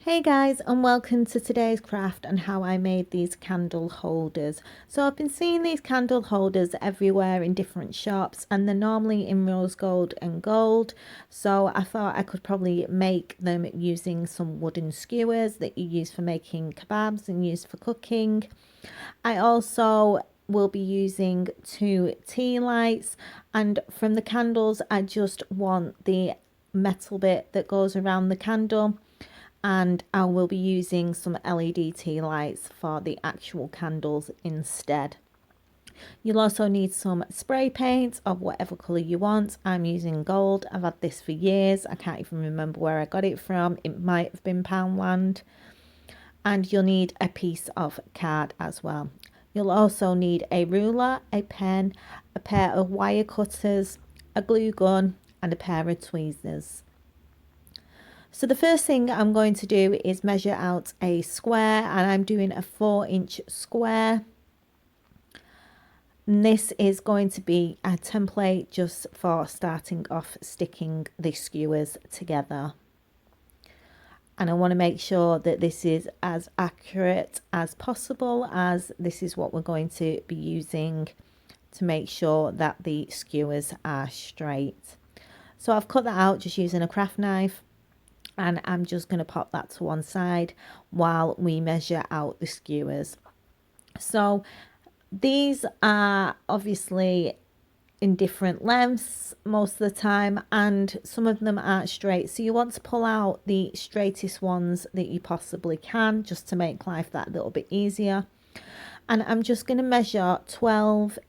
Hey guys, and welcome to today's craft and how I made these candle holders. So I've been seeing these candle holders everywhere in different shops, and they're normally in rose gold and gold. So I thought I could probably make them using some wooden skewers that you use for making kebabs and use for cooking. I also will be using 2 tea lights, and from the candles I just want the metal bit that goes around the candle, and I will be using some LED tea lights for the actual candles instead. You'll also need some spray paint of whatever colour you want. I'm using gold. I've had this for years. I can't even remember where I got it from. It might have been Poundland. And you'll need a piece of card as well. You'll also need a ruler, a pen, a pair of wire cutters, a glue gun, and a pair of tweezers. So the first thing I'm going to do is measure out a square, and I'm doing a 4-inch square. And this is going to be a template just for starting off sticking the skewers together. And I want to make sure that this is as accurate as possible, as this is what we're going to be using to make sure that the skewers are straight. So I've cut that out just using a craft knife, and I'm just going to pop that to one side while we measure out the skewers. So these are obviously in different lengths most of the time, and some of them aren't straight, so you want to pull out the straightest ones that you possibly can, just to make life that little bit easier. And I'm just going to measure 12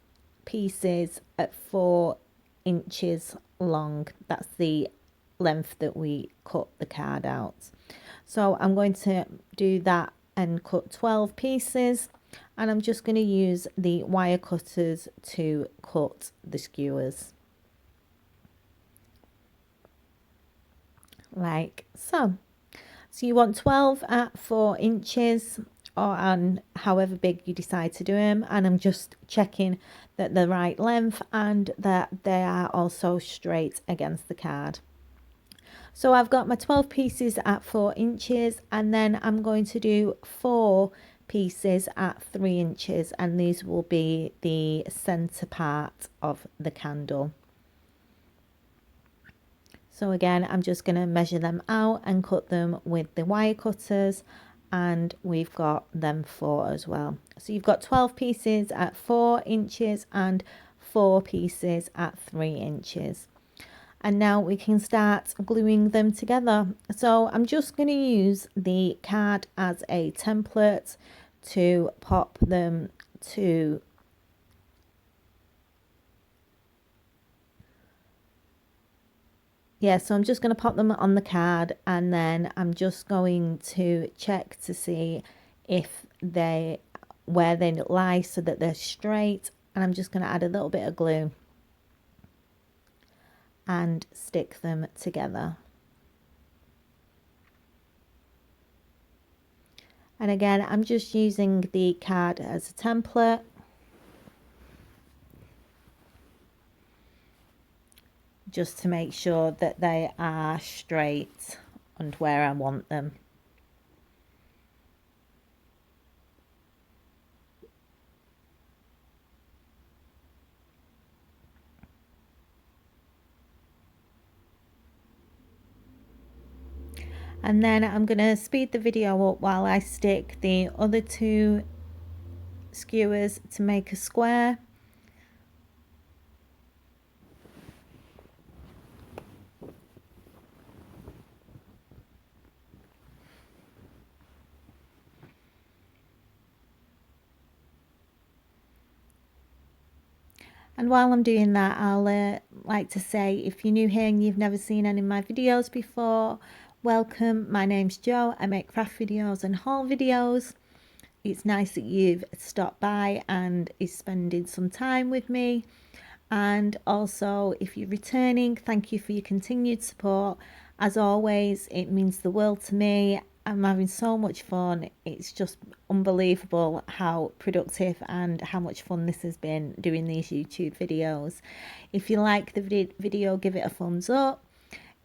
pieces at 4 inches long. That's the length that we cut the card out. So I'm going to do that and cut 12 pieces, and I'm just going to use the wire cutters to cut the skewers like so. So you want 12 at 4 inches, or on however big you decide to do them, and I'm just checking that they're the right length and that they are also straight against the card. So I've got my 12 pieces at 4 inches, and then I'm going to do 4 pieces at 3 inches, and these will be the center part of the candle. So again, I'm just going to measure them out and cut them with the wire cutters, and we've got them 4 as well. So you've got 12 pieces at 4 inches and 4 pieces at 3 inches. And now we can start gluing them together. So I'm just going to use the card as a template to pop them to so I'm just going to pop them on the card, and then I'm just going to check to see if where they lie so that they're straight, and I'm just going to add a little bit of glue and stick them together. And again, I'm just using the card as a template. Just to make sure that they are straight and where I want them. And then I'm going to speed the video up while I stick the other 2 skewers to make a square. And while I'm doing that, I'll like to say, if you're new here and you've never seen any of my videos before, welcome. My name's Jo. I make craft videos and haul videos. It's nice that you've stopped by and is spending some time with me. And also, if you're returning, thank you for your continued support. As always, it means the world to me. I'm having so much fun. It's just unbelievable how productive and how much fun this has been doing these YouTube videos. If you like the video, give it a thumbs up.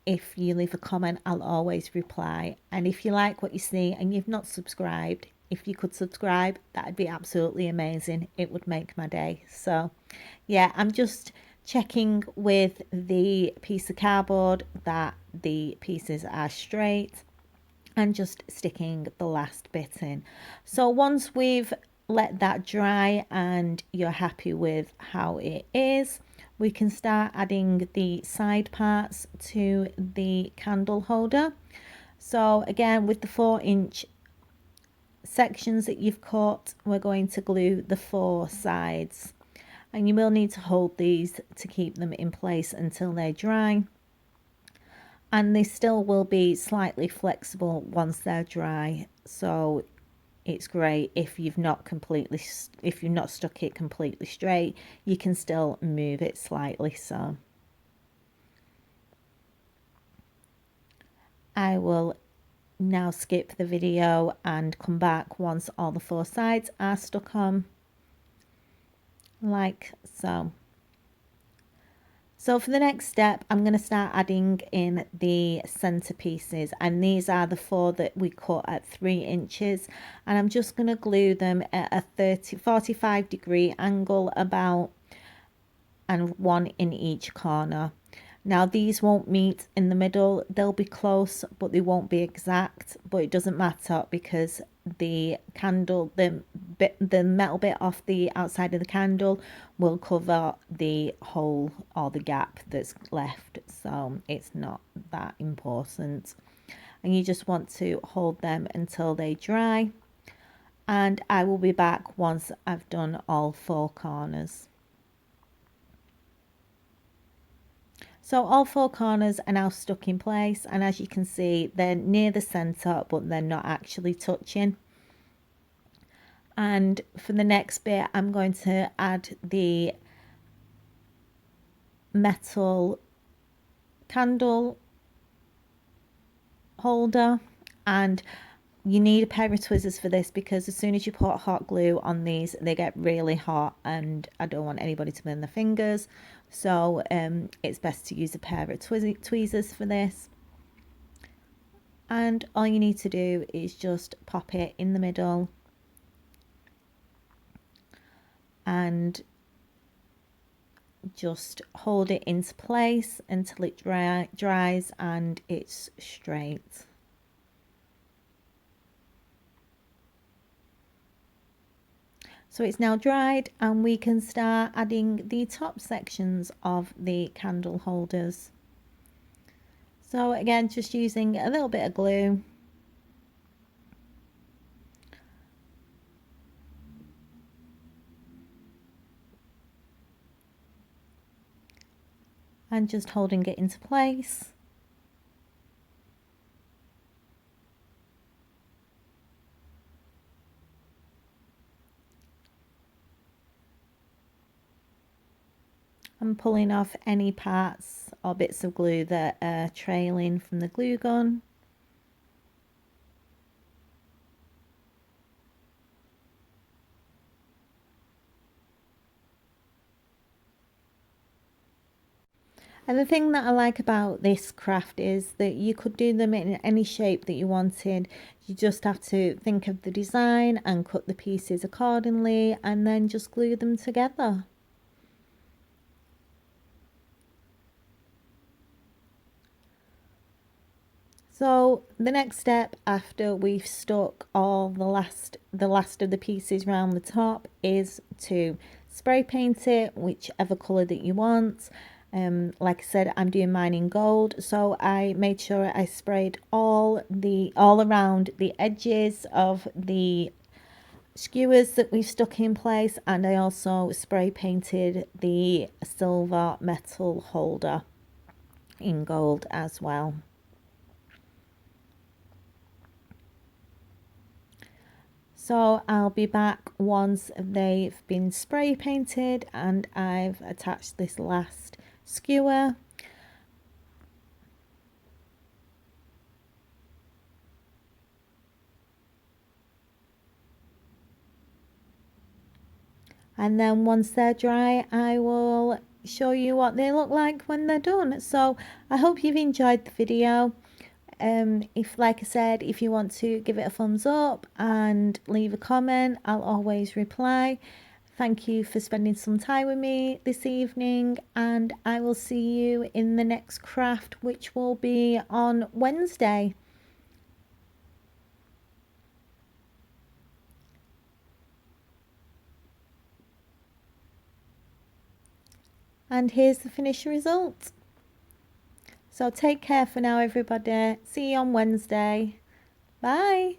if you leave a comment, I'll always reply. And if you like what you see and you've not subscribed, if you could subscribe, that'd be absolutely amazing. It would make my day. So yeah, I'm just checking with the piece of cardboard that the pieces are straight and just sticking the last bit in. So once we've let that dry and you're happy with how it is, we can start adding the side parts to the candle holder. So again, with the 4-inch sections that you've cut, we're going to glue the 4 sides, and you will need to hold these to keep them in place until they're dry, and they still will be slightly flexible once they're dry. So it's great if you've not stuck it completely straight, you can still move it slightly. So I will now skip the video and come back once all the 4 sides are stuck on, like so. So for the next step, I'm going to start adding in the center pieces, and these are the 4 that we cut at 3 inches, and I'm just going to glue them at a 45-degree angle about, and 1 in each corner. Now these won't meet in the middle, they'll be close but they won't be exact, but it doesn't matter because the candle, the metal bit off the outside of the candle will cover the hole or the gap that's left, so it's not that important. And you just want to hold them until they dry, and I will be back once I've done all 4 corners. So all 4 corners are now stuck in place, and as you can see, they're near the center but they're not actually touching. And for the next bit, I'm going to add the metal candle holder, and you need a pair of tweezers for this because as soon as you put hot glue on these, they get really hot and I don't want anybody to burn their fingers. So it's best to use a pair of tweezers for this. And all you need to do is just pop it in the middle and just hold it into place until it dries and it's straight. So it's now dried and we can start adding the top sections of the candle holders. So again, just using a little bit of glue. And just holding it into place. I'm pulling off any parts or bits of glue that are trailing from the glue gun. And the thing that I like about this craft is that you could do them in any shape that you wanted. You just have to think of the design and cut the pieces accordingly and then just glue them together. So the next step after we've stuck all the last of the pieces around the top is to spray paint it whichever colour that you want. Like I said, I'm doing mine in gold, so I made sure I sprayed all around the edges of the skewers that we've stuck in place, and I also spray painted the silver metal holder in gold as well. So I'll be back once they've been spray painted and I've attached this last skewer. And then once they're dry, I will show you what they look like when they're done. So I hope you've enjoyed the video. If, like I said, if you want to give it a thumbs up and leave a comment, I'll always reply. Thank you for spending some time with me this evening, and I will see you in the next craft, which will be on Wednesday. And here's the finished result. So take care for now, everybody. See you on Wednesday. Bye.